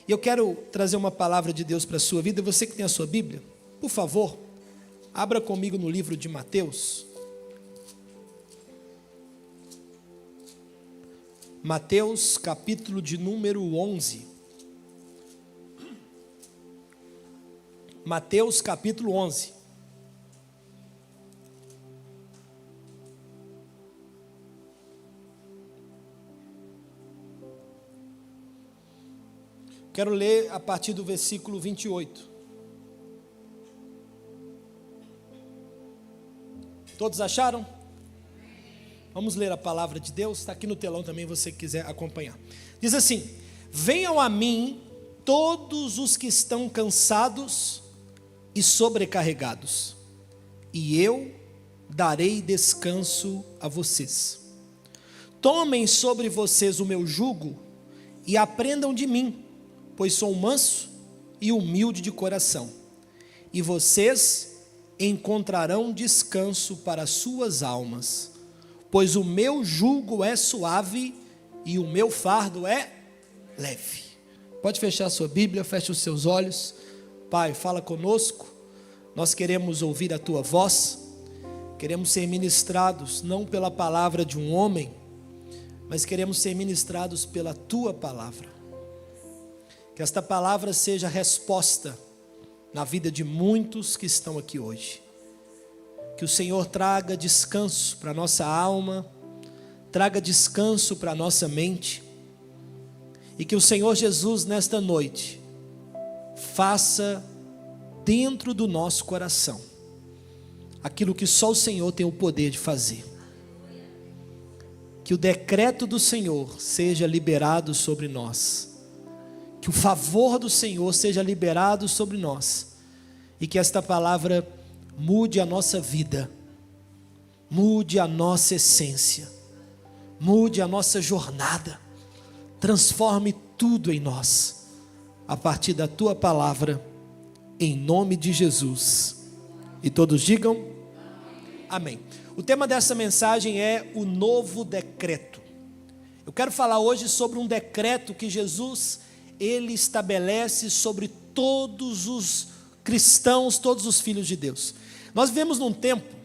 E eu quero trazer uma palavra de Deus para a sua vida. Você que tem a sua Bíblia, por favor, abra comigo no livro de Mateus. Mateus, capítulo de número 11. Mateus, capítulo 11. Quero ler a partir do versículo 28. Todos acharam? Vamos ler a palavra de Deus, está aqui no telão também, você quiser acompanhar. Diz assim: venham a mim todos os que estão cansados e sobrecarregados, e eu darei descanso a vocês. Tomem sobre vocês o meu jugo e aprendam de mim, pois sou manso e humilde de coração, e vocês encontrarão descanso para as suas almas, pois o meu jugo é suave e o meu fardo é leve. Pode fechar a sua Bíblia, feche os seus olhos. Pai, fala conosco, nós queremos ouvir a tua voz, queremos ser ministrados não pela palavra de um homem, mas queremos ser ministrados pela tua palavra. Que esta palavra seja resposta na vida de muitos que estão aqui hoje. Que o Senhor traga descanso para a nossa alma, traga descanso para a nossa mente, e que o Senhor Jesus nesta noite faça dentro do nosso coração aquilo que só o Senhor tem o poder de fazer. Que o decreto do Senhor seja liberado sobre nós, que o favor do Senhor seja liberado sobre nós, e que esta palavra mude a nossa vida, mude a nossa essência, mude a nossa jornada, transforme tudo em nós, a partir da tua palavra, em nome de Jesus. E todos digam amém. O tema dessa mensagem é o novo decreto. Eu quero falar hoje sobre um decreto que Jesus ele estabelece sobre todos os cristãos, todos os filhos de Deus. Nós vivemos num tempo,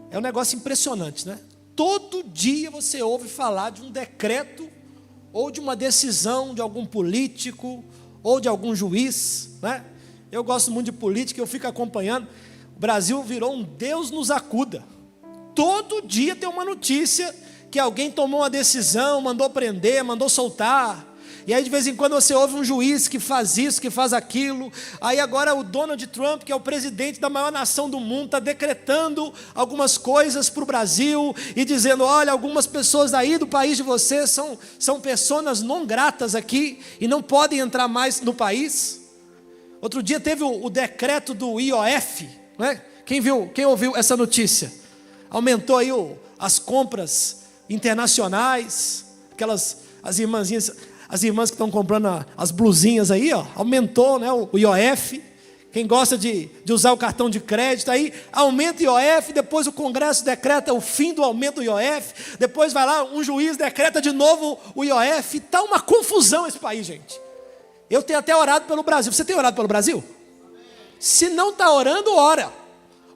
é um negócio impressionante, né? Todo dia você ouve falar de um decreto, ou de uma decisão de algum político, ou de algum juiz, né? Eu gosto muito de política, eu fico acompanhando. O Brasil virou um Deus nos acuda. Todo dia tem uma notícia que alguém tomou uma decisão, mandou prender, mandou soltar. E aí de vez em quando você ouve um juiz que faz isso, que faz aquilo. Aí agora o Donald Trump, que é o presidente da maior nação do mundo, está decretando algumas coisas para o Brasil e dizendo: olha, algumas pessoas aí do país de vocês são pessoas não gratas aqui e não podem entrar mais no país. Outro dia teve o decreto do IOF, né? Quem ouviu essa notícia? Aumentou aí as compras internacionais, as irmãs que estão comprando as blusinhas aí, ó, aumentou, né, o IOF. Quem gosta de usar o cartão de crédito aí, aumenta o IOF, depois o Congresso decreta o fim do aumento do IOF, depois vai lá, um juiz decreta de novo o IOF. Está uma confusão esse país, gente. Eu tenho até orado pelo Brasil. Você tem orado pelo Brasil? Se não está orando, ora.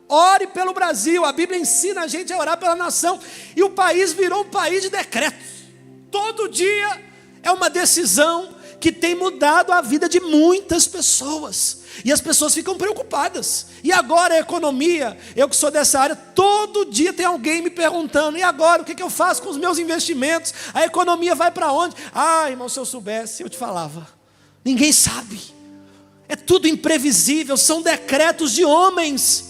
Ore pelo Brasil. A Bíblia ensina a gente a orar pela nação. E o país virou um país de decretos. Todo dia é uma decisão que tem mudado a vida de muitas pessoas. E as pessoas ficam preocupadas. E agora a economia, eu que sou dessa área, todo dia tem alguém me perguntando: e agora, o que eu faço com os meus investimentos? A economia vai para onde? Ah, irmão, se eu soubesse, eu te falava. Ninguém sabe. É tudo imprevisível, são decretos de homens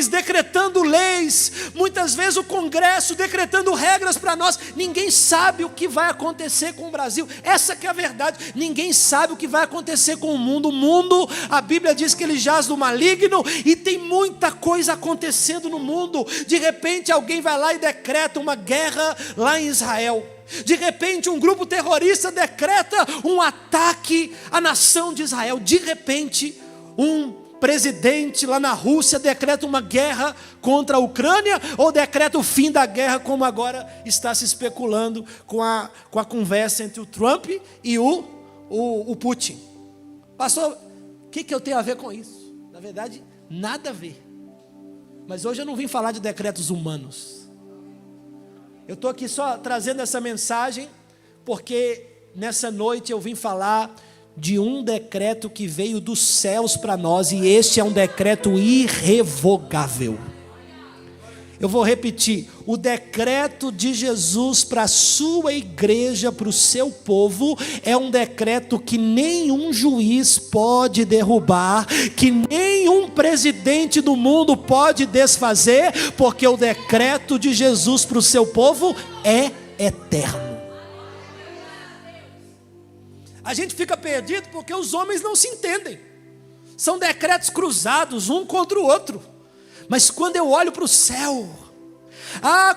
decretando leis, muitas vezes o Congresso decretando regras para nós. Ninguém sabe o que vai acontecer com o Brasil. Essa que é a verdade. Ninguém sabe o que vai acontecer com o mundo. O mundo, a Bíblia diz que ele jaz do maligno, e tem muita coisa acontecendo no mundo. De repente alguém vai lá e decreta uma guerra lá em Israel. De repente um grupo terrorista decreta um ataque à nação de Israel. De repente um presidente lá na Rússia decreta uma guerra contra a Ucrânia, ou decreta o fim da guerra, como agora está se especulando com a conversa entre o Trump e o o Putin. Pastor, o que eu tenho a ver com isso? Na verdade, nada a ver. Mas hoje eu não vim falar de decretos humanos. Eu estou aqui só trazendo essa mensagem, porque nessa noite eu vim falar de um decreto que veio dos céus para nós, e este é um decreto irrevogável. Eu vou repetir: o decreto de Jesus para a sua igreja, para o seu povo, é um decreto que nenhum juiz pode derrubar, que nenhum presidente do mundo pode desfazer, porque o decreto de Jesus para o seu povo é eterno. A gente fica perdido porque os homens não se entendem, são decretos cruzados um contra o outro. Mas quando eu olho para o céu,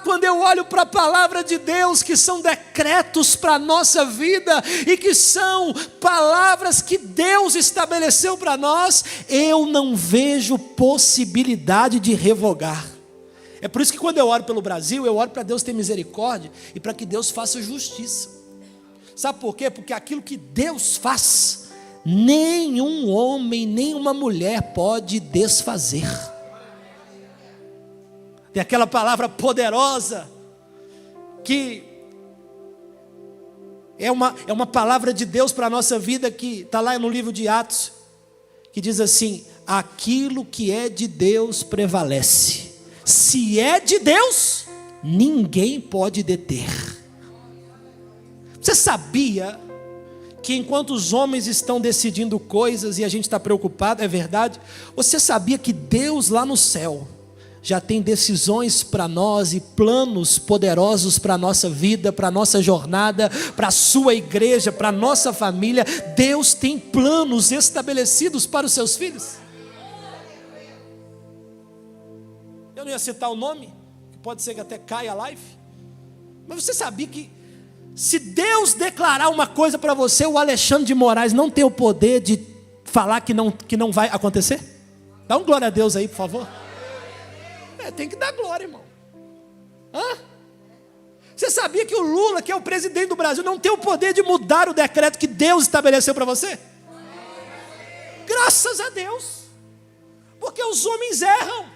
quando eu olho para a palavra de Deus, que são decretos para a nossa vida, e que são palavras que Deus estabeleceu para nós, eu não vejo possibilidade de revogar. É por isso que quando eu oro pelo Brasil, eu oro para Deus ter misericórdia, e para que Deus faça justiça. Sabe por quê? Porque aquilo que Deus faz, nenhum homem, nenhuma mulher pode desfazer. Tem aquela palavra poderosa, que é uma palavra de Deus para a nossa vida, que está lá no livro de Atos, que diz assim: aquilo que é de Deus prevalece. Se é de Deus, ninguém pode deter. Você sabia que enquanto os homens estão decidindo coisas e a gente está preocupado, é verdade? Você sabia que Deus lá no céu já tem decisões para nós e planos poderosos para a nossa vida, para a nossa jornada, para a sua igreja, para a nossa família? Deus tem planos estabelecidos para os seus filhos. Eu não ia citar o nome, que pode ser que até caia a live, mas você sabia que se Deus declarar uma coisa para você, o Alexandre de Moraes não tem o poder de falar que não vai acontecer? Dá um glória a Deus aí, por favor. Tem que dar glória, irmão. Você sabia que o Lula, que é o presidente do Brasil, não tem o poder de mudar o decreto que Deus estabeleceu para você? Graças a Deus. Porque os homens erram,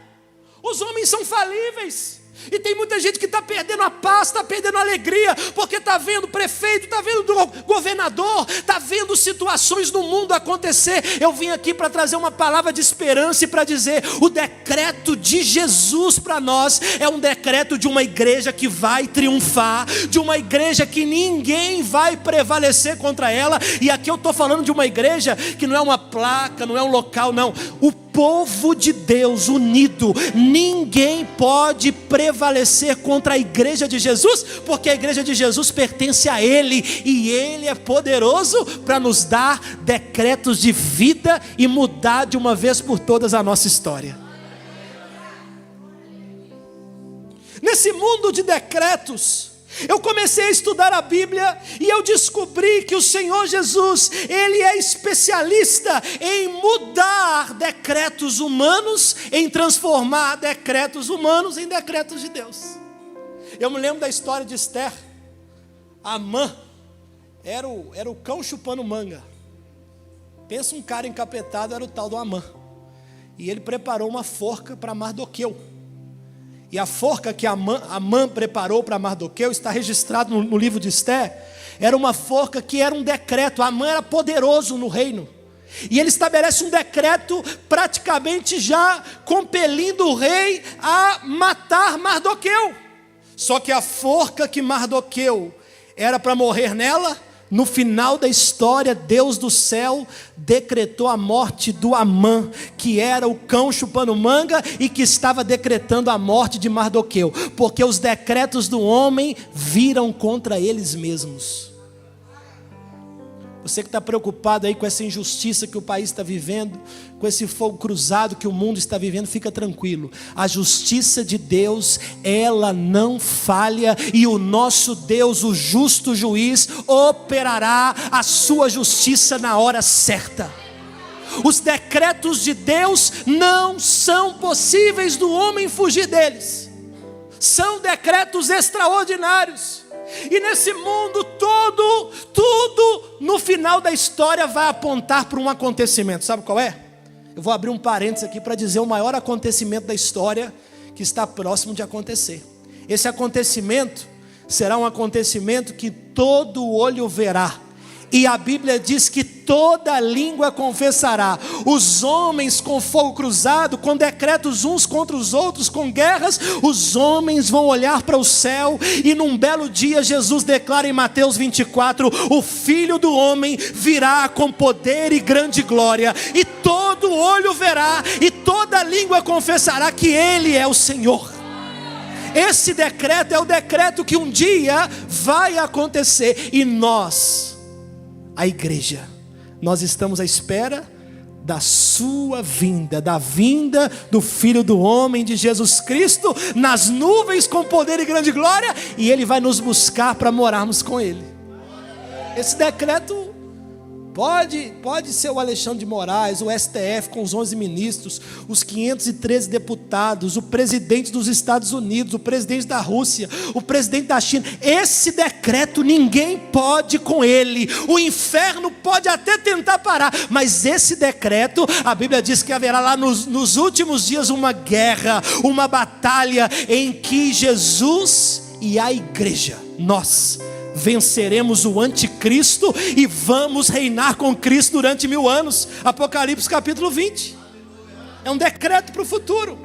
os homens são falíveis. E tem muita gente que está perdendo a paz, está perdendo a alegria, porque está vendo prefeito, está vendo governador, está vendo situações no mundo acontecer. Eu vim aqui para trazer uma palavra de esperança e para dizer: o decreto de Jesus para nós é um decreto de uma igreja que vai triunfar, de uma igreja que ninguém vai prevalecer contra ela. E aqui eu estou falando de uma igreja que não é uma placa, não é um local, não. O povo de Deus unido, ninguém pode prevalecer contra a igreja de Jesus, porque a igreja de Jesus pertence a Ele, e Ele é poderoso para nos dar decretos de vida e mudar de uma vez por todas a nossa história. Nesse mundo de decretos, eu comecei a estudar a Bíblia e eu descobri que o Senhor Jesus, Ele é especialista em mudar decretos humanos, em transformar decretos humanos em decretos de Deus. Eu me lembro da história de Esther. Amã era o cão chupando manga. Pensa um cara encapetado, era o tal do Amã. E ele preparou uma forca para Mardoqueu. E a forca que Amã preparou para Mardoqueu está registrado no livro de Esther. Era uma forca que era um decreto. Amã era poderoso no reino, e ele estabelece um decreto praticamente já compelindo o rei a matar Mardoqueu. Só que a forca que Mardoqueu era para morrer nela, no final da história, Deus do céu decretou a morte do Amã, que era o cão chupando manga e que estava decretando a morte de Mardoqueu, porque os decretos do homem viram contra eles mesmos. Você que está preocupado aí com essa injustiça que o país está vivendo, com esse fogo cruzado que o mundo está vivendo, fica tranquilo. A justiça de Deus, ela não falha, e o nosso Deus, o justo juiz, operará a sua justiça na hora certa. Os decretos de Deus não são possíveis do homem fugir deles. São decretos extraordinários. E nesse mundo todo, tudo no final da história vai apontar para um acontecimento. Sabe qual é? Eu vou abrir um parênteses aqui para dizer o maior acontecimento da história que está próximo de acontecer. Esse acontecimento será um acontecimento que todo olho verá. E a Bíblia diz que toda língua confessará. Os homens com fogo cruzado, com decretos uns contra os outros, com guerras, os homens vão olhar para o céu. E num belo dia Jesus declara em Mateus 24: o Filho do Homem virá com poder e grande glória. E todo olho verá, e toda língua confessará que Ele é o Senhor. Esse decreto é o decreto que um dia vai acontecer. E nós, a igreja, nós estamos à espera da sua vinda, da vinda do Filho do Homem, de Jesus Cristo, nas nuvens com poder e grande glória, e Ele vai nos buscar para morarmos com Ele. Esse decreto pode ser o Alexandre de Moraes, o STF com os 11 ministros, os 513 deputados, o presidente dos Estados Unidos, o presidente da Rússia, o presidente da China. Esse decreto ninguém pode com ele. O inferno pode até tentar parar, mas esse decreto, a Bíblia diz que haverá lá nos últimos dias uma guerra, uma batalha em que Jesus e a igreja, nós venceremos o anticristo e vamos reinar com Cristo durante 1000 anos. Apocalipse capítulo 20. É um decreto para o futuro.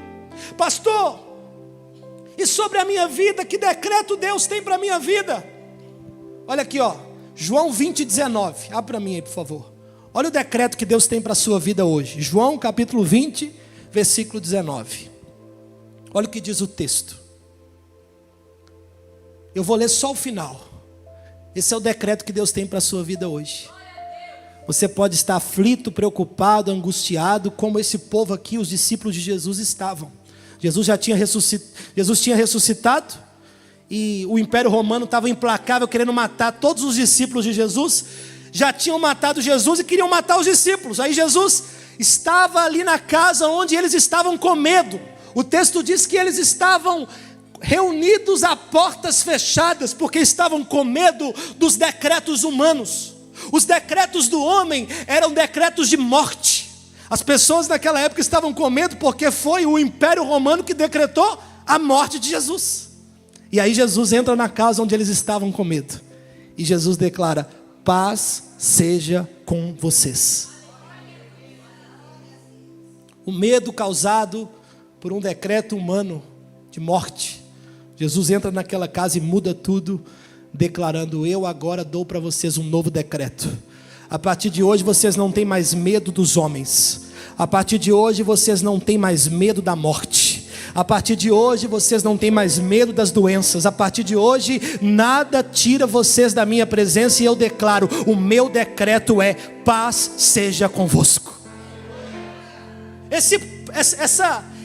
Pastor, e sobre a minha vida, que decreto Deus tem para a minha vida? Olha aqui, ó, João 20, 19. Abre para mim aí, por favor. Olha o decreto que Deus tem para a sua vida hoje. João capítulo 20, versículo 19. Olha o que diz o texto. Eu vou ler só o final. Esse é o decreto que Deus tem para a sua vida hoje. Você pode estar aflito, preocupado, angustiado, como esse povo aqui, os discípulos de Jesus estavam. Jesus tinha ressuscitado, e o Império Romano estava implacável, querendo matar todos os discípulos de Jesus. Já tinham matado Jesus e queriam matar os discípulos. Aí Jesus estava ali na casa onde eles estavam com medo. O texto diz que eles estavam reunidos a portas fechadas, porque estavam com medo dos decretos humanos. Os decretos do homem eram decretos de morte. As pessoas naquela época estavam com medo, porque foi o Império Romano que decretou a morte de Jesus. E aí Jesus entra na casa onde eles estavam com medo, e Jesus declara: paz seja com vocês. O medo causado por um decreto humano de morte, Jesus entra naquela casa e muda tudo, declarando: eu agora dou para vocês um novo decreto. A partir de hoje vocês não têm mais medo dos homens. A partir de hoje vocês não têm mais medo da morte. A partir de hoje vocês não têm mais medo das doenças. A partir de hoje nada tira vocês da minha presença, e eu declaro: o meu decreto é: paz seja convosco.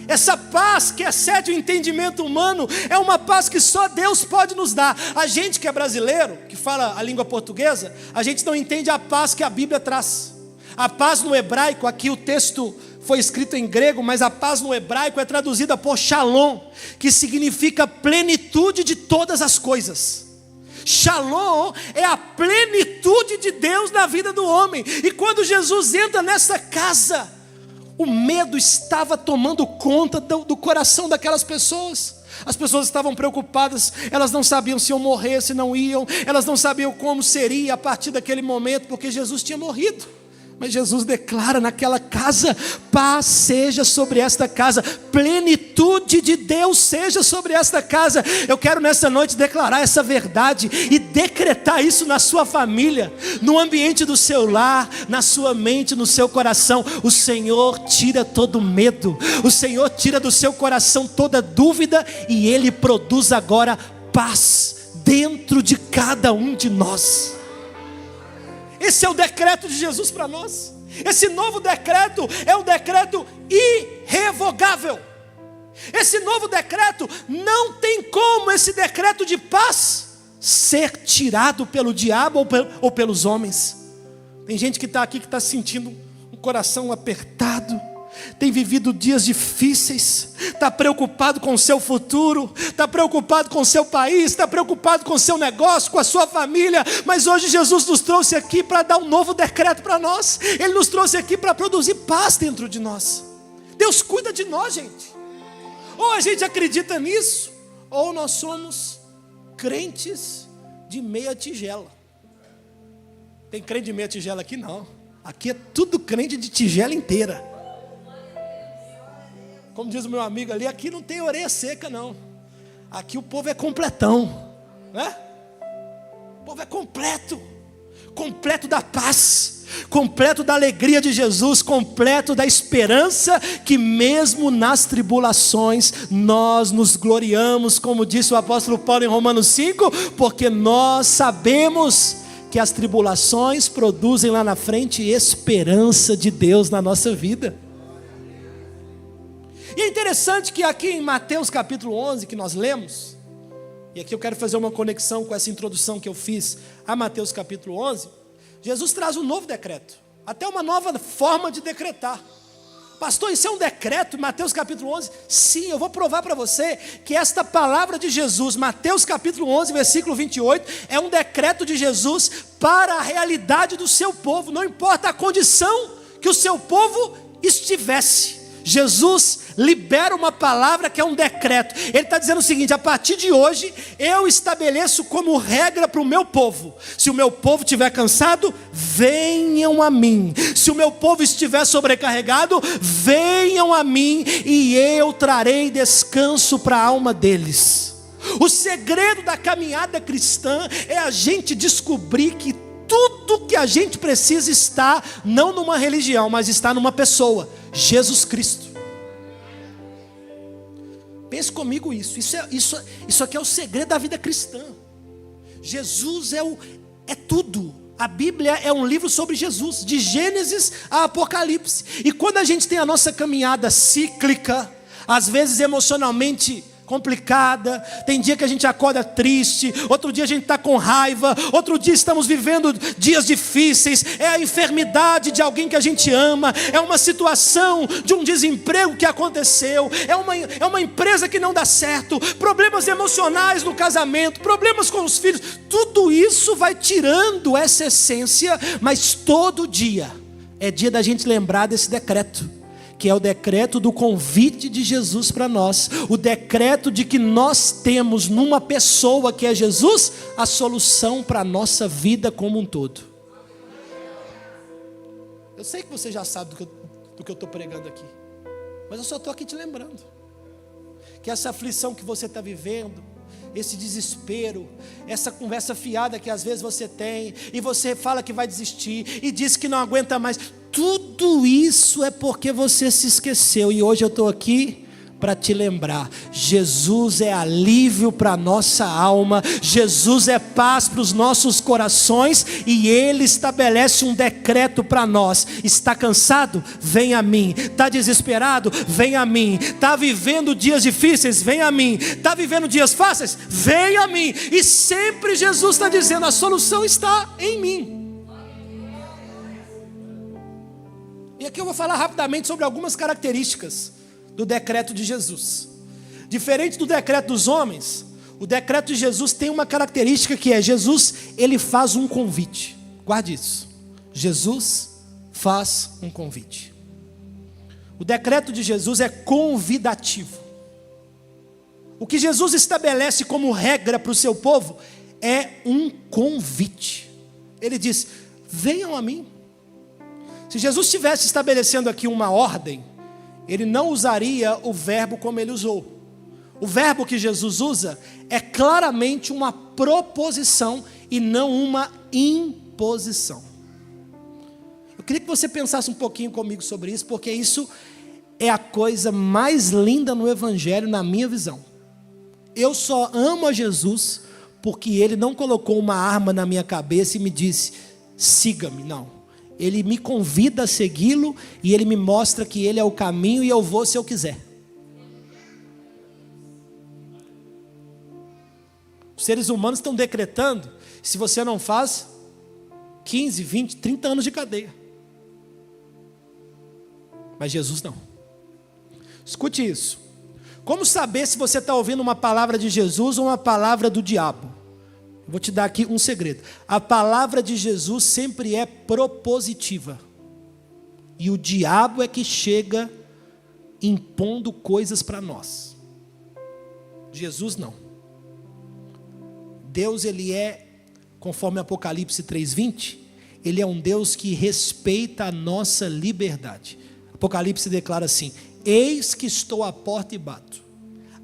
Essa paz que excede o entendimento humano é uma paz que só Deus pode nos dar. A gente que é brasileiro, que fala a língua portuguesa, a gente não entende a paz que a Bíblia traz. A paz no hebraico, aqui o texto foi escrito em grego, mas a paz no hebraico é traduzida por shalom, que significa plenitude de todas as coisas. Shalom é a plenitude de Deus na vida do homem. E quando Jesus entra nessa casa, o medo estava tomando conta do coração daquelas pessoas. As pessoas estavam preocupadas, elas não sabiam se iam morrer, se não iam, elas não sabiam como seria a partir daquele momento, porque Jesus tinha morrido. Mas Jesus declara naquela casa: paz seja sobre esta casa, plenitude de Deus seja sobre esta casa. Eu quero nessa noite declarar essa verdade e decretar isso na sua família, no ambiente do seu lar, na sua mente, no seu coração. O Senhor tira todo medo, o Senhor tira do seu coração toda dúvida, e Ele produz agora paz dentro de cada um de nós. Esse é o decreto de Jesus para nós. Esse novo decreto é um decreto irrevogável. Esse novo decreto, não tem como esse decreto de paz ser tirado pelo diabo ou pelos homens. Tem gente que está aqui, que está sentindo um coração apertado, tem vivido dias difíceis, está está preocupado com o seu futuro, está preocupado com o seu país, está preocupado com o seu negócio, com a sua família, mas hoje Jesus nos trouxe aqui para dar um novo decreto para nós. Ele nos trouxe aqui para produzir paz dentro de nós. Deus cuida de nós, gente. Ou a gente acredita nisso, ou nós somos crentes de meia tigela. Tem crente de meia tigela aqui? Não. Aqui é tudo crente de tigela inteira. Como diz o meu amigo ali, aqui não tem orelha seca não. Aqui o povo é completão, né? O povo é completo. Completo da paz, completo da alegria de Jesus, completo da esperança, que mesmo nas tribulações nós nos gloriamos, como disse o apóstolo Paulo em Romanos 5, porque nós sabemos que as tribulações produzem lá na frente esperança de Deus na nossa vida. E é interessante que aqui em Mateus capítulo 11, que nós lemos, e aqui eu quero fazer uma conexão com essa introdução que eu fiz a Mateus capítulo 11, Jesus traz um novo decreto, até uma nova forma de decretar. Pastor, isso é um decreto, Mateus capítulo 11? Sim, eu vou provar para você que esta palavra de Jesus, Mateus capítulo 11, versículo 28, é um decreto de Jesus para a realidade do seu povo, não importa a condição que o seu povo estivesse. Jesus libera uma palavra que é um decreto. Ele está dizendo o seguinte: a partir de hoje eu estabeleço como regra para o meu povo: se o meu povo estiver cansado, venham a mim. Se o meu povo estiver sobrecarregado, venham a mim, e eu trarei descanso para a alma deles. O segredo da caminhada cristã é a gente descobrir que tudo que a gente precisa está não numa religião, mas está numa pessoa, Jesus Cristo. Pense comigo isso aqui é o segredo da vida cristã. Jesus é tudo. A Bíblia é um livro sobre Jesus, de Gênesis a Apocalipse. E quando a gente tem a nossa caminhada cíclica, às vezes emocionalmente complicada, tem dia que a gente acorda triste, outro dia a gente está com raiva, outro dia estamos vivendo dias difíceis, é a enfermidade de alguém que a gente ama, é uma situação de um desemprego que aconteceu, é uma empresa que não dá certo, problemas emocionais no casamento, problemas com os filhos, tudo isso vai tirando essa essência, mas todo dia é dia da gente lembrar desse decreto, que é o decreto do convite de Jesus para nós, o decreto de que nós temos numa pessoa que é Jesus, a solução para a nossa vida como um todo. Eu sei que você já sabe do que eu estou pregando aqui, mas eu só estou aqui te lembrando, que essa aflição que você está vivendo, esse desespero, essa conversa fiada que às vezes você tem, e você fala que vai desistir, e diz que não aguenta mais, tudo isso é porque você se esqueceu, e hoje eu estou aqui para te lembrar: Jesus é alívio para a nossa alma, Jesus é paz para os nossos corações, e Ele estabelece um decreto para nós. Está cansado? Vem a mim. Está desesperado? Vem a mim. Está vivendo dias difíceis? Vem a mim. Está vivendo dias fáceis? Vem a mim. E sempre Jesus está dizendo: a solução está em mim. E aqui eu vou falar rapidamente sobre algumas características do decreto de Jesus. Diferente do decreto dos homens, o decreto de Jesus tem uma característica que é: Jesus, ele faz um convite. Guarde isso. Jesus faz um convite. O decreto de Jesus é convidativo. O que Jesus estabelece como regra para o seu povo é um convite. Ele diz: venham a mim. Se Jesus estivesse estabelecendo aqui uma ordem, Ele não usaria o verbo como Ele usou. O verbo que Jesus usa é claramente uma proposição e não uma imposição. Eu queria que você pensasse um pouquinho comigo sobre isso, porque isso é a coisa mais linda no Evangelho, na minha visão. Eu só amo a Jesus porque Ele não colocou uma arma na minha cabeça e me disse: siga-me. Não. Ele me convida a segui-lo e Ele me mostra que Ele é o caminho, e eu vou se eu quiser. Os seres humanos estão decretando: se você não faz, 15, 20, 30 anos de cadeia. Mas Jesus não. Escute isso. Como saber se você está ouvindo uma palavra de Jesus ou uma palavra do diabo? Vou te dar aqui um segredo. A palavra de Jesus sempre é propositiva. E o diabo é que chega impondo coisas para nós. Jesus não. Deus, ele é, conforme Apocalipse 3:20, ele é um Deus que respeita a nossa liberdade. Apocalipse declara assim: eis que estou à porta e bato.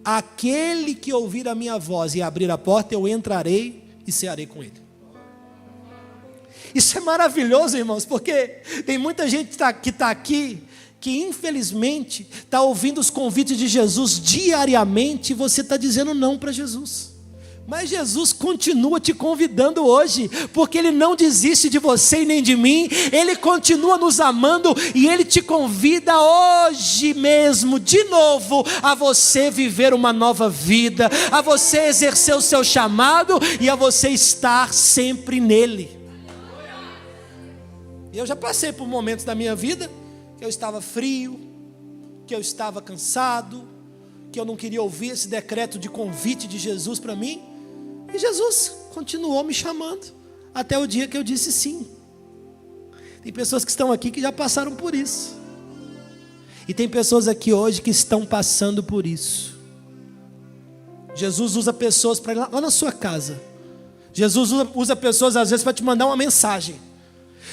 Aquele que ouvir a minha voz e abrir a porta, eu entrarei e cearei com ele. Isso é maravilhoso, irmãos, porque tem muita gente que está aqui, que infelizmente está ouvindo os convites de Jesus diariamente, e você está dizendo não para Jesus. Mas Jesus continua te convidando hoje, porque Ele não desiste de você e nem de mim. Ele continua nos amando, e Ele te convida hoje mesmo, de novo, a você viver uma nova vida, a você exercer o seu chamado e a você estar sempre nele. E eu já passei por momentos da minha vida que eu estava frio, que eu estava cansado, que eu não queria ouvir esse decreto de convite de Jesus para mim. E Jesus continuou me chamando até o dia que eu disse sim. Tem pessoas que estão aqui que já passaram por isso. E tem pessoas aqui hoje que estão passando por isso. Jesus usa pessoas para ir lá na sua casa. Jesus usa pessoas às vezes para te mandar uma mensagem.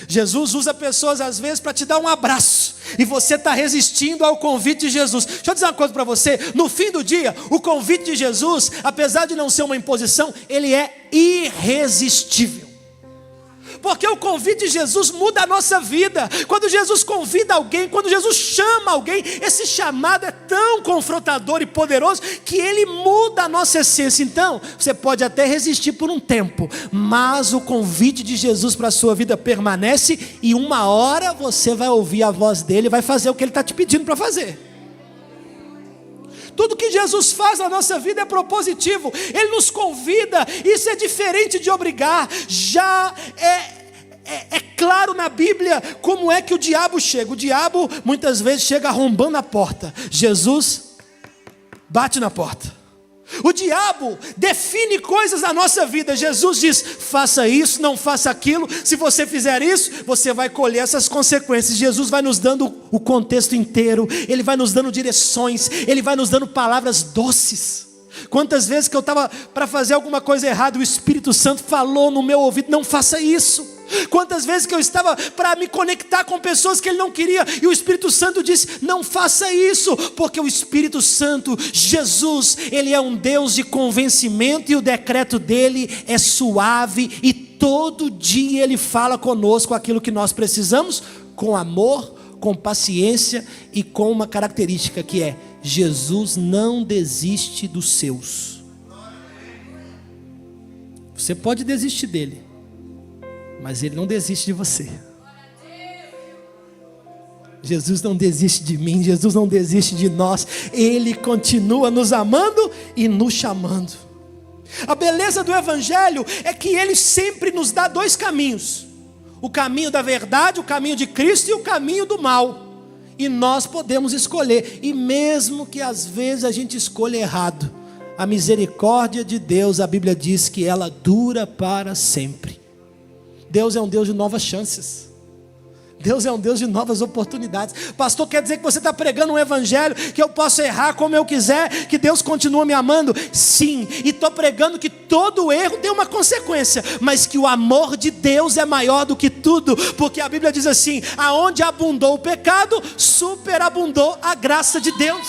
Jesus usa pessoas às vezes para te dar um abraço, e você está resistindo ao convite de Jesus. Deixa eu dizer uma coisa para você: no fim do dia, o convite de Jesus, apesar de não ser uma imposição, ele é irresistível. Porque o convite de Jesus muda a nossa vida. Quando Jesus convida alguém, quando Jesus chama alguém, esse chamado é tão confrontador e poderoso que ele muda a nossa essência. Então, você pode até resistir por um tempo, mas o convite de Jesus para a sua vida permanece, e uma hora você vai ouvir a voz dele e vai fazer o que ele está te pedindo para fazer. Tudo que Jesus faz na nossa vida é propositivo. Ele nos convida. Isso é diferente de obrigar. Já é claro na Bíblia como é que o diabo chega. O diabo muitas vezes chega arrombando a porta. Jesus bate na porta. O diabo define coisas na nossa vida. Jesus diz: faça isso, não faça aquilo. Se você fizer isso, você vai colher essas consequências. Jesus vai nos dando o contexto inteiro. Ele vai nos dando direções. Ele vai nos dando palavras doces. Quantas vezes que eu estava para fazer alguma coisa errada, o Espírito Santo falou no meu ouvido: não faça isso. Quantas vezes que eu estava para me conectar com pessoas que ele não queria, e o Espírito Santo disse: não faça isso. Porque o Espírito Santo, Jesus, ele é um Deus de convencimento, e o decreto dele é suave, e todo dia ele fala conosco aquilo que nós precisamos, com amor, com paciência e com uma característica que é: Jesus não desiste dos seus. Você pode desistir dele, mas ele não desiste de você. Jesus não desiste de mim, Jesus não desiste de nós. Ele continua nos amando e nos chamando. A beleza do Evangelho é que ele sempre nos dá dois caminhos: o caminho da verdade, o caminho de Cristo, e o caminho do mal. E nós podemos escolher, e mesmo que às vezes a gente escolha errado, a misericórdia de Deus, a Bíblia diz que ela dura para sempre. Deus é um Deus de novas chances. Deus é um Deus de novas oportunidades. Pastor, quer dizer que você está pregando um evangelho que eu posso errar como eu quiser, que Deus continua me amando? Sim, e estou pregando que todo erro tem uma consequência, mas que o amor de Deus é maior do que tudo, porque a Bíblia diz assim: aonde abundou o pecado, superabundou a graça de Deus.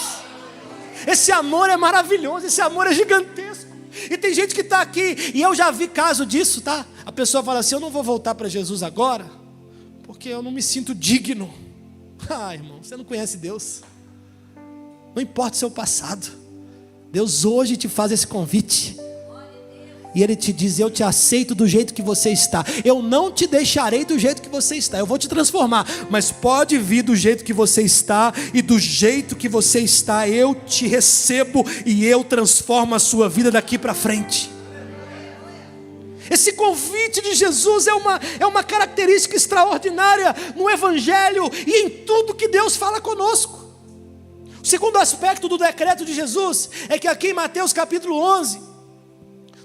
Esse amor é maravilhoso, esse amor é gigantesco. E tem gente que está aqui, e eu já vi caso disso, tá? A pessoa fala assim: eu não vou voltar para Jesus agora, porque eu não me sinto digno. Ah, irmão, você não conhece Deus. Não importa o seu passado, Deus hoje te faz esse convite, e Ele te diz: eu te aceito do jeito que você está. Eu não te deixarei do jeito que você está. Eu vou te transformar, mas pode vir do jeito que você está. E do jeito que você está, eu te recebo, e eu transformo a sua vida daqui para frente. Esse convite de Jesus é uma característica extraordinária no Evangelho e em tudo que Deus fala conosco. O segundo aspecto do decreto de Jesus é que aqui em Mateus capítulo 11,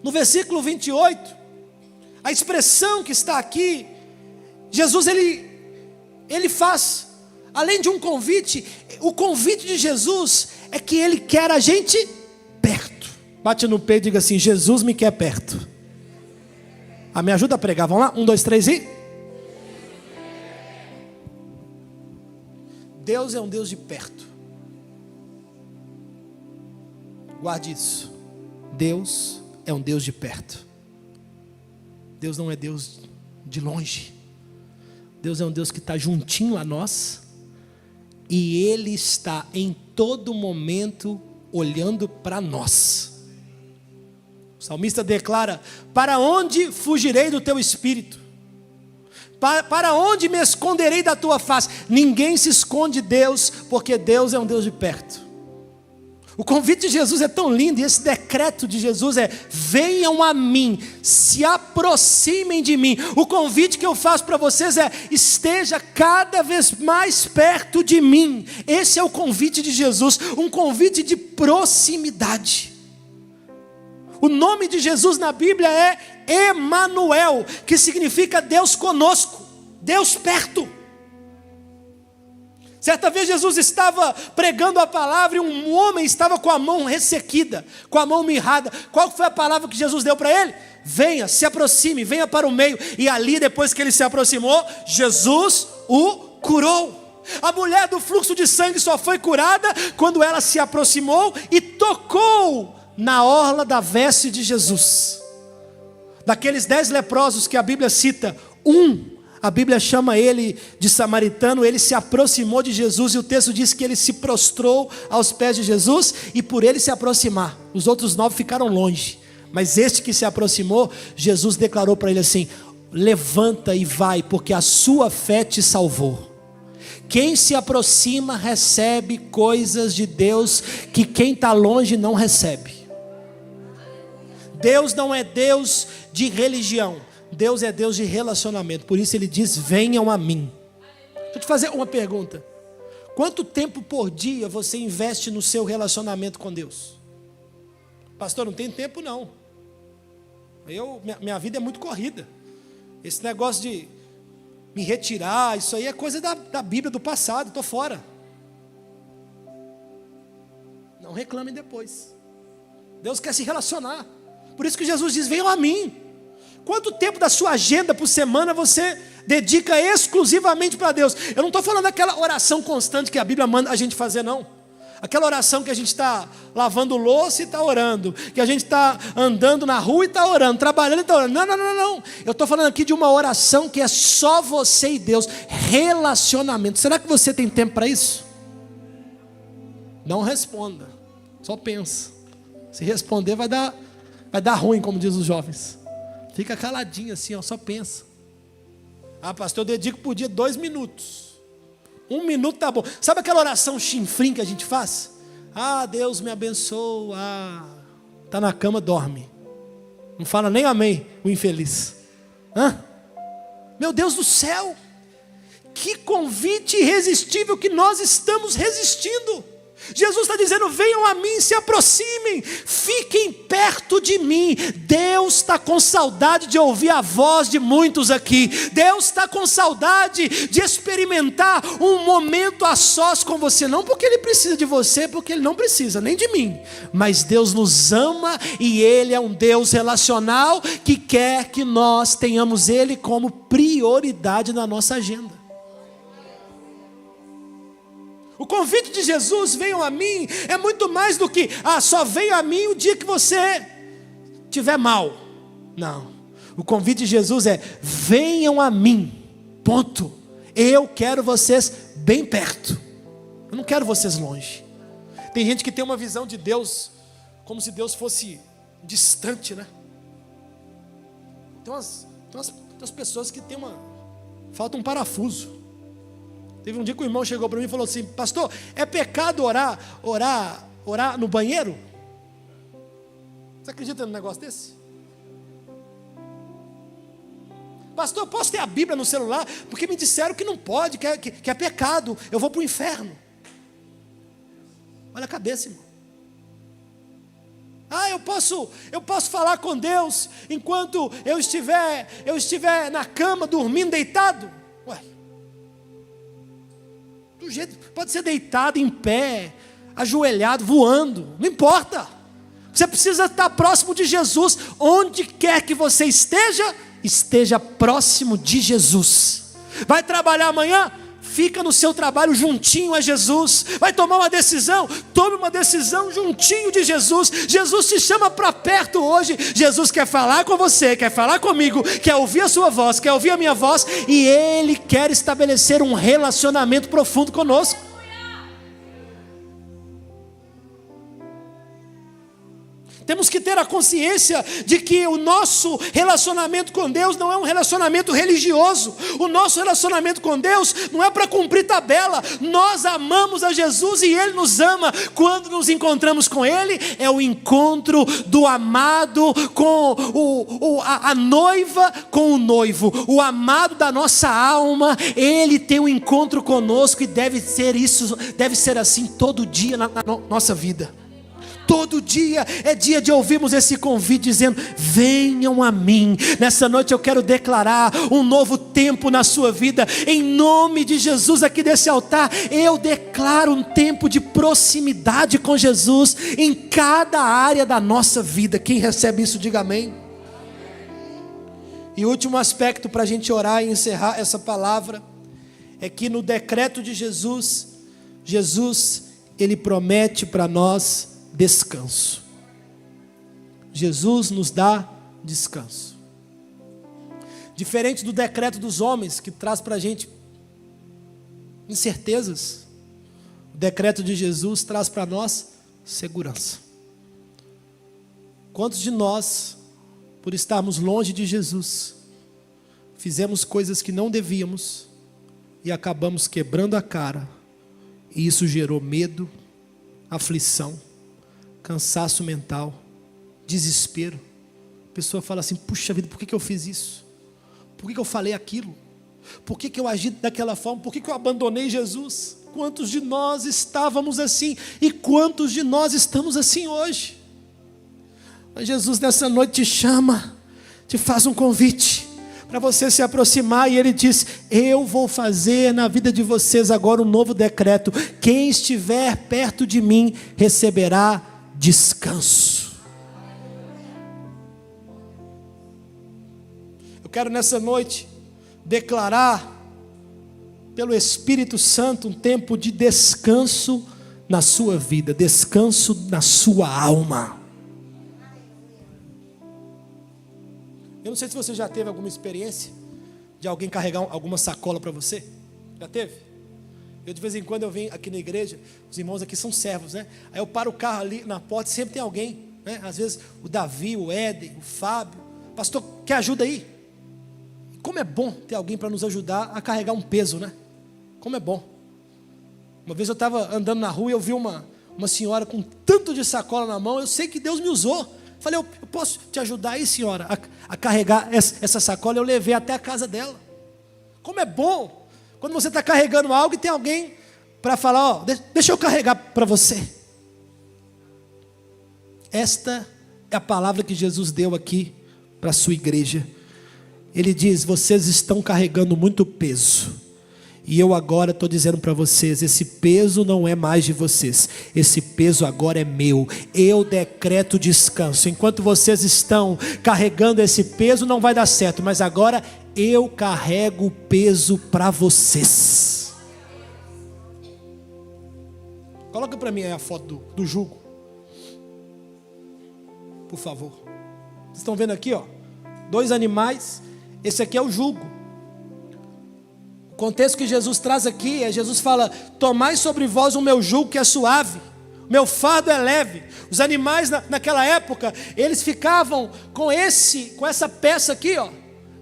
no versículo 28, a expressão que está aqui, Jesus ele faz, além de um convite, o convite de Jesus é que Ele quer a gente perto. Bate no peito e diga assim: Jesus me quer perto. Me ajuda a pregar, vamos lá? 1, 2, 3 e... Deus é um Deus de perto. Guarde isso. Deus é um Deus de perto. Deus não é Deus de longe. Deus é um Deus que está juntinho a nós. E Ele está em todo momento olhando para nós. O salmista declara: para onde fugirei do teu espírito? Para onde me esconderei da tua face? Ninguém se esconde de Deus, porque Deus é um Deus de perto. O convite de Jesus é tão lindo, e esse decreto de Jesus é: venham a mim, se aproximem de mim. O convite que eu faço para vocês é: esteja cada vez mais perto de mim. Esse é o convite de Jesus, um convite de proximidade. O nome de Jesus na Bíblia é Emanuel, que significa Deus conosco, Deus perto. Certa vez Jesus estava pregando a palavra e um homem estava com a mão ressequida, com a mão mirrada. Qual foi a palavra que Jesus deu para ele? Venha, se aproxime, venha para o meio. E ali, depois que ele se aproximou, Jesus o curou. A mulher do fluxo de sangue só foi curada quando ela se aproximou e tocou na orla da veste de Jesus. Daqueles 10 leprosos que a Bíblia cita, a Bíblia chama ele de samaritano. Ele se aproximou de Jesus, e o texto diz que ele se prostrou aos pés de Jesus, e por ele se aproximar, os outros 9 ficaram longe, mas este que se aproximou, Jesus declarou para ele assim: levanta e vai, porque a sua fé te salvou. Quem se aproxima recebe coisas de Deus que quem está longe não recebe. Deus não é Deus de religião, Deus é Deus de relacionamento. Por isso Ele diz: venham a mim. Deixa eu te fazer uma pergunta: quanto tempo por dia você investe no seu relacionamento com Deus? Pastor, não tem tempo não. Minha vida é muito corrida. Esse negócio de me retirar, isso aí é coisa da Bíblia do passado, estou fora. Não reclamem depois. Deus quer se relacionar. Por isso que Jesus diz: venham a mim. Quanto tempo da sua agenda por semana você dedica exclusivamente para Deus? Eu não estou falando daquela oração constante que a Bíblia manda a gente fazer, não. Aquela oração que a gente está lavando louça e está orando, que a gente está andando na rua e está orando, trabalhando e está orando. Não. Eu estou falando aqui de uma oração que é só você e Deus, relacionamento. Será que você tem tempo para isso? Não responda, só pensa. Se responder vai dar ruim, como diz os jovens. Fica caladinho assim, só pensa. Pastor, eu dedico por dia 2 minutos. 1 minuto tá bom. Sabe aquela oração chinfrim que a gente faz? Deus me abençoa. Tá na cama, dorme. Não fala nem amém, o infeliz. Meu Deus do céu, que convite irresistível que nós estamos resistindo. Jesus está dizendo: venham a mim, se aproximem, fiquem perto de mim. Deus está com saudade de ouvir a voz de muitos aqui. Deus está com saudade de experimentar um momento a sós com você. Não porque Ele precisa de você, porque Ele não precisa nem de mim. Mas Deus nos ama, e Ele é um Deus relacional, que quer que nós tenhamos Ele como prioridade na nossa agenda. O convite de Jesus: venham a mim, é muito mais do que só venham a mim o dia que você estiver mal. Não, o convite de Jesus é: venham a mim, ponto. Eu quero vocês bem perto, eu não quero vocês longe. Tem gente que tem uma visão de Deus como se Deus fosse distante, né? Tem umas pessoas que falta um parafuso. Teve um dia que o irmão chegou para mim e falou assim: pastor, é pecado orar no banheiro? Você acredita num negócio desse? Pastor, eu posso ter a Bíblia no celular? Porque me disseram que não pode, que é pecado, eu vou para o inferno. Olha a cabeça, irmão. Eu posso falar com Deus enquanto eu estiver na cama, dormindo, deitado. Ué, do jeito, pode ser deitado, em pé, ajoelhado, voando, não importa. Você precisa estar próximo de Jesus. Onde quer que você esteja próximo de Jesus. Vai trabalhar amanhã? Fica no seu trabalho juntinho a Jesus. Vai tomar uma decisão? Tome uma decisão juntinho de Jesus. Jesus te chama para perto hoje. Jesus quer falar com você, quer falar comigo, quer ouvir a sua voz, quer ouvir a minha voz, e Ele quer estabelecer um relacionamento profundo conosco. Temos que ter a consciência de que o nosso relacionamento com Deus não é um relacionamento religioso. O nosso relacionamento com Deus não é para cumprir tabela. Nós amamos a Jesus e Ele nos ama. Quando nos encontramos com Ele, é o encontro do amado com a noiva com o noivo. O amado da nossa alma, Ele tem um encontro conosco, e deve ser assim todo dia na nossa vida. Todo dia é dia de ouvirmos esse convite dizendo: venham a mim. Nessa noite eu quero declarar um novo tempo na sua vida. Em nome de Jesus, aqui desse altar, eu declaro um tempo de proximidade com Jesus em cada área da nossa vida. Quem recebe isso, diga amém. E o último aspecto para a gente orar e encerrar essa palavra é que no decreto de Jesus, Ele promete para nós descanso. Jesus nos dá descanso. Diferente do decreto dos homens, que traz para a gente incertezas, o decreto de Jesus traz para nós segurança. Quantos de nós, por estarmos longe de Jesus, fizemos coisas que não devíamos e acabamos quebrando a cara, e isso gerou medo, aflição, cansaço mental, desespero. A pessoa fala assim: puxa vida, por que eu fiz isso? Por que eu falei aquilo? Por que eu agi daquela forma? Por que eu abandonei Jesus? Quantos de nós estávamos assim? E quantos de nós estamos assim hoje? Mas Jesus nessa noite te chama, te faz um convite para você se aproximar, e Ele diz: eu vou fazer na vida de vocês agora um novo decreto. Quem estiver perto de mim receberá descanso. Eu quero nessa noite declarar pelo Espírito Santo um tempo de descanso na sua vida, descanso na sua alma. Eu não sei se você já teve alguma experiência de alguém carregar alguma sacola para você. Já teve? Eu de vez em quando eu venho aqui na igreja, os irmãos aqui são servos, né? Aí eu paro o carro ali na porta e sempre tem alguém, né? Às vezes o Davi, o Éden, o Fábio: pastor, quer ajuda aí? Como é bom ter alguém para nos ajudar a carregar um peso, né? Como é bom. Uma vez eu estava andando na rua e eu vi uma senhora com tanto de sacola na mão. Eu sei que Deus me usou. Falei: eu posso te ajudar aí, senhora, a carregar essa sacola? Eu levei até a casa dela. Como é bom quando você está carregando algo e tem alguém para falar: ó, deixa eu carregar para você. Esta é a palavra que Jesus deu aqui para a sua igreja. Ele diz: vocês estão carregando muito peso, e eu agora estou dizendo para vocês: esse peso não é mais de vocês, esse peso agora é meu. Eu decreto descanso. Enquanto vocês estão carregando esse peso, não vai dar certo, mas agora eu carrego o peso para vocês. Coloca para mim aí a foto do jugo, por favor. Vocês estão vendo aqui, ó, 2 animais. Esse aqui é o jugo. O contexto que Jesus traz aqui é: Jesus fala: tomai sobre vós o meu jugo que é suave, o meu fardo é leve. Os animais naquela época, eles ficavam com essa peça aqui, ó,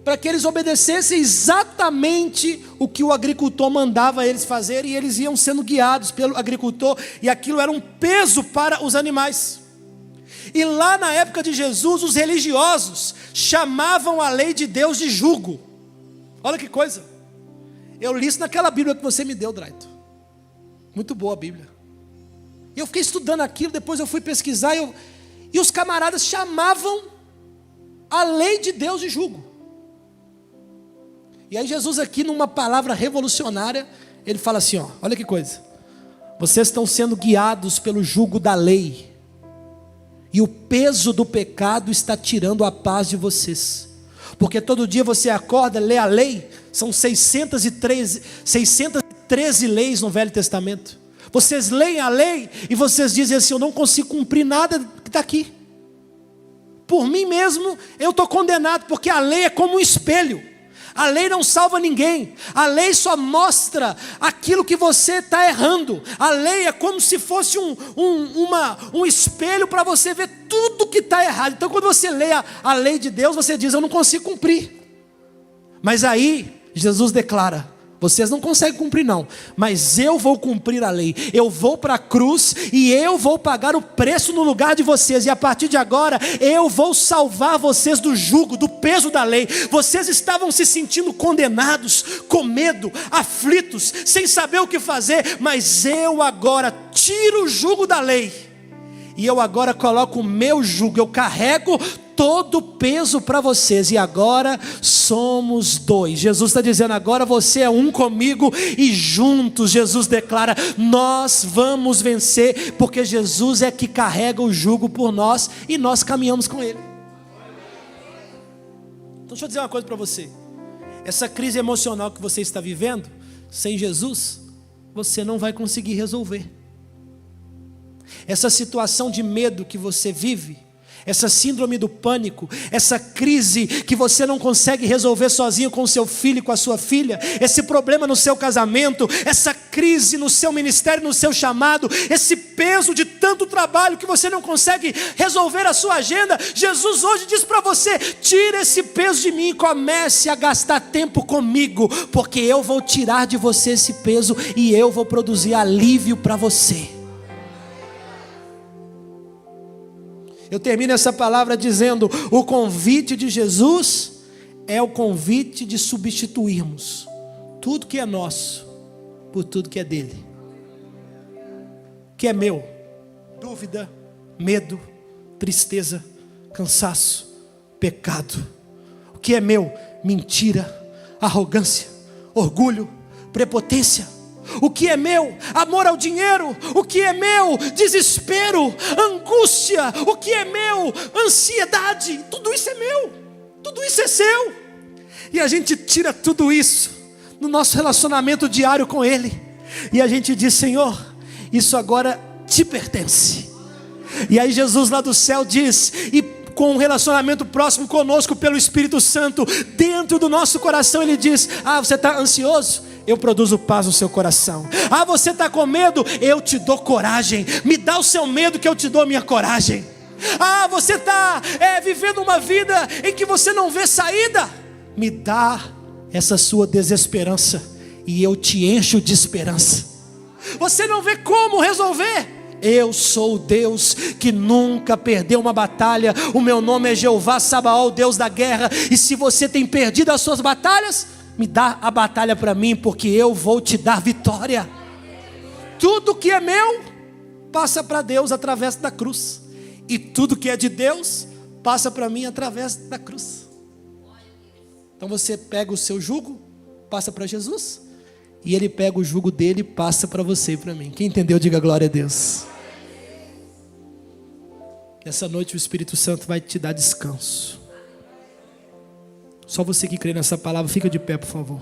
para que eles obedecessem exatamente o que o agricultor mandava eles fazer, e eles iam sendo guiados pelo agricultor, e aquilo era um peso para os animais. E lá na época de Jesus, os religiosos chamavam a lei de Deus de jugo. Olha que coisa. Eu li isso naquela Bíblia que você me deu, Draito. Muito boa a Bíblia. E eu fiquei estudando aquilo, depois eu fui pesquisar, e os camaradas chamavam a lei de Deus de jugo. E aí Jesus aqui, numa palavra revolucionária, ele fala assim, ó, olha que coisa. Vocês estão sendo guiados pelo jugo da lei. E o peso do pecado está tirando a paz de vocês. Porque todo dia você acorda, lê a lei. São 613 leis no Velho Testamento. Vocês leem a lei e vocês dizem assim, eu não consigo cumprir nada que está aqui. Por mim mesmo eu estou condenado, porque a lei é como um espelho. A lei não salva ninguém. A lei só mostra aquilo que você está errando. A lei é como se fosse um espelho para você ver tudo que está errado. Então quando você lê a lei de Deus, você diz, eu não consigo cumprir. Mas aí Jesus declara, vocês não conseguem cumprir não, mas eu vou cumprir a lei. Eu vou para a cruz e eu vou pagar o preço no lugar de vocês. E a partir de agora eu vou salvar vocês do jugo, do peso da lei. Vocês estavam se sentindo condenados, com medo, aflitos, sem saber o que fazer. Mas eu agora tiro o jugo da lei. E eu agora coloco o meu jugo, eu carrego todo o peso para vocês. E agora somos dois. Jesus está dizendo, agora você é um comigo. E juntos Jesus declara, nós vamos vencer. Porque Jesus é que carrega o jugo por nós. E nós caminhamos com Ele. Então deixa eu dizer uma coisa para você. Essa crise emocional que você está vivendo, sem Jesus, você não vai conseguir resolver. Essa situação de medo que você vive, essa síndrome do pânico, essa crise que você não consegue resolver sozinho com o seu filho e com a sua filha, esse problema no seu casamento, essa crise no seu ministério, no seu chamado, esse peso de tanto trabalho que você não consegue resolver a sua agenda, Jesus hoje diz para você, tira esse peso de mim e comece a gastar tempo comigo, porque eu vou tirar de você esse peso e eu vou produzir alívio para você. Eu termino essa palavra dizendo, o convite de Jesus é o convite de substituirmos tudo que é nosso por tudo que é dele. Que é meu, dúvida, medo, tristeza, cansaço, pecado. O que é meu, mentira, arrogância, orgulho, prepotência. O que é meu, amor ao dinheiro. O que é meu, desespero, angústia. O que é meu, ansiedade. Tudo isso é meu, tudo isso é seu. E a gente tira tudo isso no nosso relacionamento diário com Ele. E a gente diz, Senhor, isso agora te pertence. E aí Jesus lá do céu diz, e com um relacionamento próximo conosco pelo Espírito Santo, dentro do nosso coração Ele diz, você está ansioso? Eu produzo paz no seu coração. Você está com medo? Eu te dou coragem. Me dá o seu medo que eu te dou a minha coragem. Você está vivendo uma vida em que você não vê saída? Me dá essa sua desesperança e eu te encho de esperança. Você não vê como resolver? Eu sou o Deus que nunca perdeu uma batalha. O meu nome é Jeová Sabaó, o Deus da guerra. E se você tem perdido as suas batalhas, me dá a batalha para mim, porque eu vou te dar vitória. Tudo que é meu passa para Deus através da cruz, e tudo que é de Deus passa para mim através da cruz. Então você pega o seu jugo, passa para Jesus, e Ele pega o jugo dele e passa para você e para mim. Quem entendeu, diga glória a Deus. Essa noite o Espírito Santo vai te dar descanso. Só você que crê nessa palavra, fica de pé, por favor.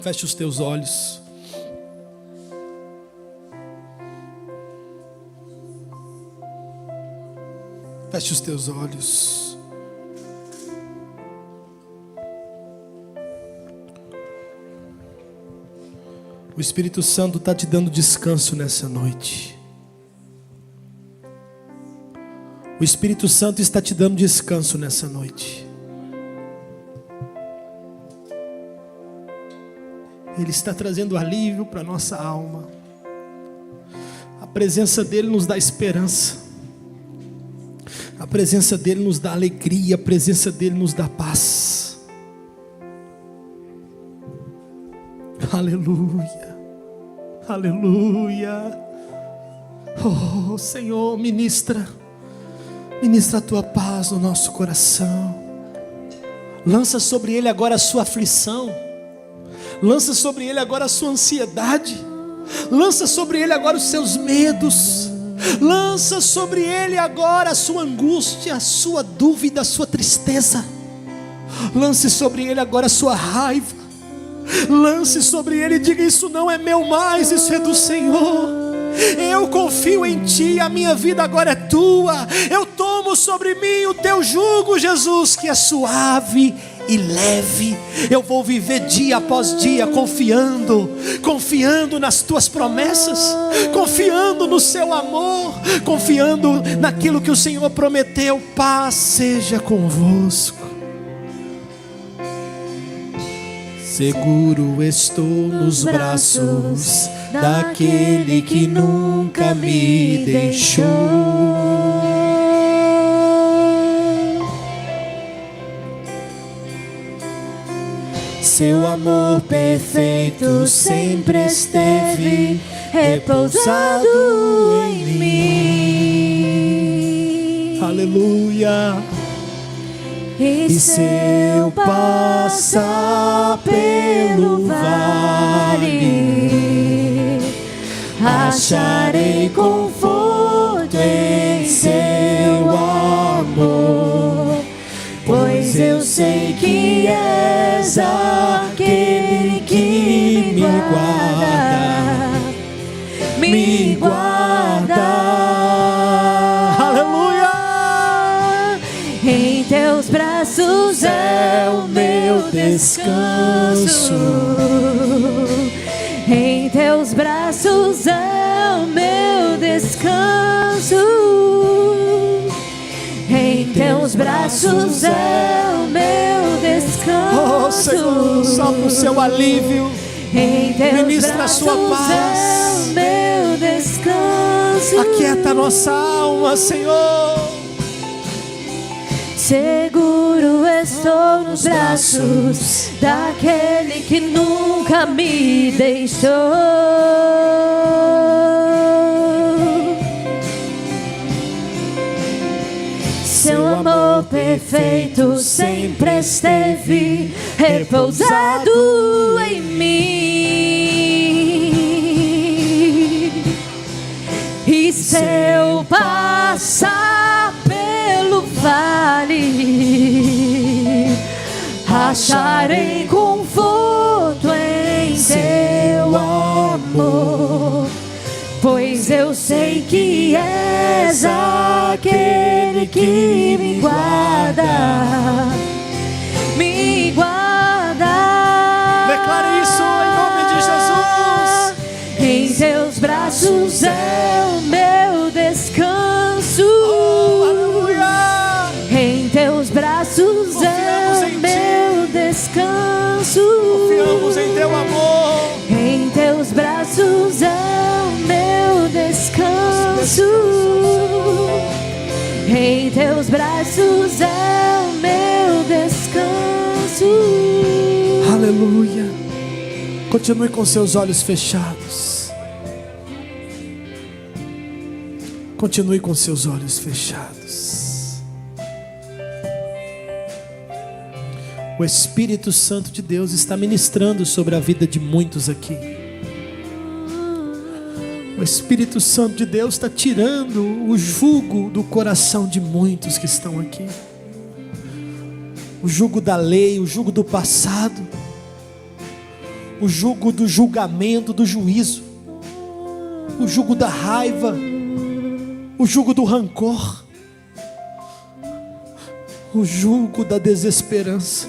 Feche os teus olhos. Feche os teus olhos. O Espírito Santo está te dando descanso nessa noite. O Espírito Santo está te dando descanso nessa noite. Ele está trazendo alívio para a nossa alma. A presença dEle nos dá esperança. presença dEle nos dá alegria, a presença dEle nos dá paz. Aleluia, aleluia. Oh Senhor, ministra a tua paz no nosso coração. Lança sobre Ele agora a sua aflição. Lança sobre Ele agora a sua ansiedade. Lança sobre Ele agora os seus medos. Lança sobre Ele agora a sua angústia, a sua dúvida, a sua tristeza. Lance sobre Ele agora a sua raiva. Lance sobre Ele e diga: isso não é meu mais, isso é do Senhor. Eu confio em Ti, a minha vida agora é Tua. Eu tomo sobre mim o Teu jugo, Jesus, que é suave e leve. Eu vou viver dia após dia confiando nas Tuas promessas, confiando no Seu amor, confiando naquilo que o Senhor prometeu. Paz seja convosco. Seguro estou nos braços daquele que nunca me deixou. Seu amor perfeito sempre esteve repousado em mim. Aleluia. E se eu passar pelo vale, acharei conforto em seu amor, pois eu sei que és aquele que me guarda. Em teus braços é o meu descanso. Em teus braços é o meu descanso. Em teus braços é o meu descanso. Oh Senhor, sopra o seu alívio. Em teus ministra a sua paz. É o meu descanso. Aquieta a nossa alma, Senhor. Seguro estou nos braços daquele que nunca me deixou. Seu amor perfeito sempre esteve repousado em mim. E se eu passar pelo vale, acharei conforto em teu amor, pois eu sei que és aquele que me guarda. Me guarda. Declare isso em nome de Jesus. Em teus braços é o meu descanso. Em teus braços é o meu descanso. Confiamos em teu amor. Em teus braços é o meu descanso. Em teus braços é o meu descanso. Aleluia. Continue com seus olhos fechados. Continue com seus olhos fechados. O Espírito Santo de Deus está ministrando sobre a vida de muitos aqui. O Espírito Santo de Deus está tirando o jugo do coração de muitos que estão aqui. O jugo da lei, o jugo do passado, o jugo do julgamento, do juízo, o jugo da raiva, o jugo do rancor, o jugo da desesperança.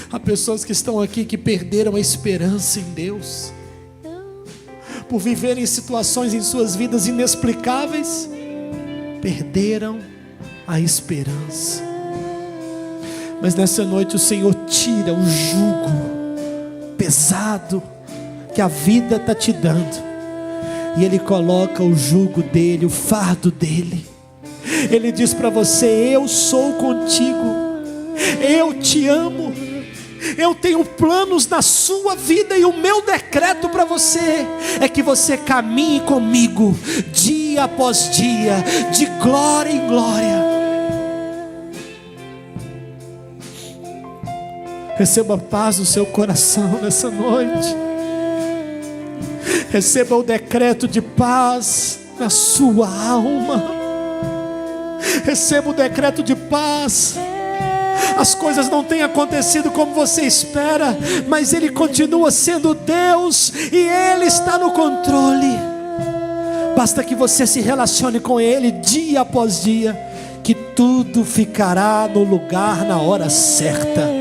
Há pessoas que estão aqui que perderam a esperança em Deus, por viverem situações em suas vidas inexplicáveis, perderam a esperança. Mas nessa noite o Senhor tira o jugo pesado que a vida está te dando, e Ele coloca o jugo dele, o fardo dele. Ele diz para você: eu sou contigo, eu te amo, eu tenho planos na sua vida, e o meu decreto para você é que você caminhe comigo dia após dia, de glória em glória. Receba paz no seu coração nessa noite. Receba o decreto de paz na sua alma. Receba o decreto de paz. As coisas não têm acontecido como você espera, mas Ele continua sendo Deus e Ele está no controle. Basta que você se relacione com Ele dia após dia, que tudo ficará no lugar na hora certa.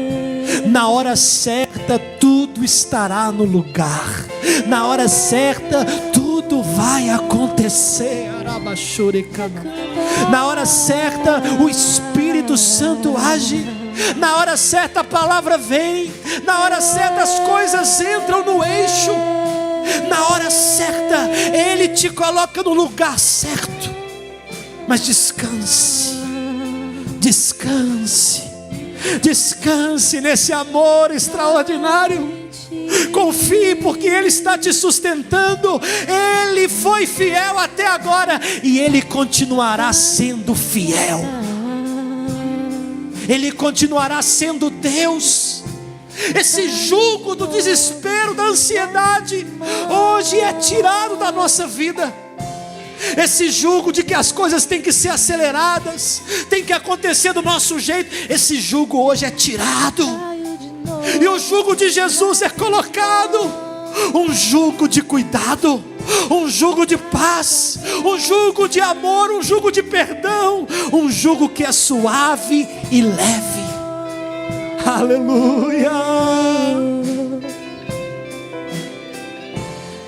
Na hora certa tudo estará no lugar. Na hora certa tudo vai acontecer. Na hora certa o Espírito Santo age. Na hora certa a palavra vem. Na hora certa as coisas entram no eixo. Na hora certa Ele te coloca no lugar certo. Mas descanse. Descanse. Descanse nesse amor extraordinário. Confie, porque Ele está te sustentando. Ele foi fiel até agora e Ele continuará sendo fiel. Ele continuará sendo Deus. Esse jugo do desespero, da ansiedade, hoje é tirado da nossa vida. Esse jugo de que as coisas têm que ser aceleradas, tem que acontecer do nosso jeito, esse jugo hoje é tirado, e o jugo de Jesus é colocado. Um jugo de cuidado, um jugo de paz, um jugo de amor, um jugo de perdão, um jugo que é suave e leve. Aleluia.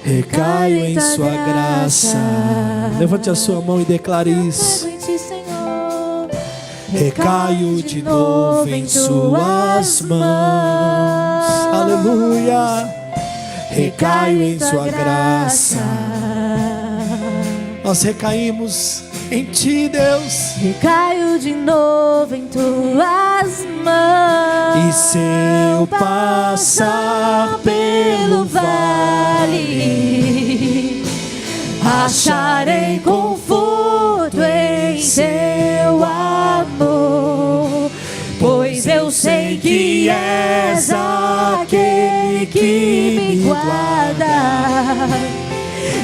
Recaio em sua graça. Levante a sua mão e declare isso. Recaio de novo em suas mãos. Aleluia. Recaio em sua graça. Nós recaímos em ti, Deus. Recaio de novo em tuas mãos. E se eu passar pelo vale, acharei conforto em seu amor, pois eu sei que és aquele que me guarda,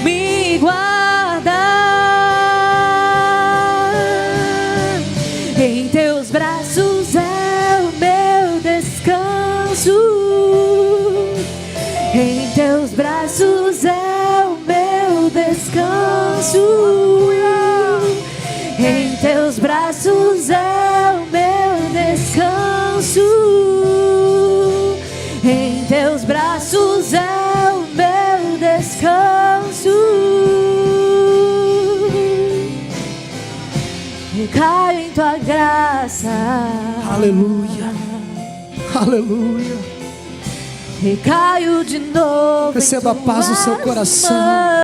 me guarda. Em teus braços é o meu descanso. Em teus braços é o meu descanso. Em teus braços é o meu descanso. Em teus braços é o meu descanso. Recaio em tua graça. aleluia, aleluia. Recaio de novo. Receba em paz no seu tuas coração. mãos.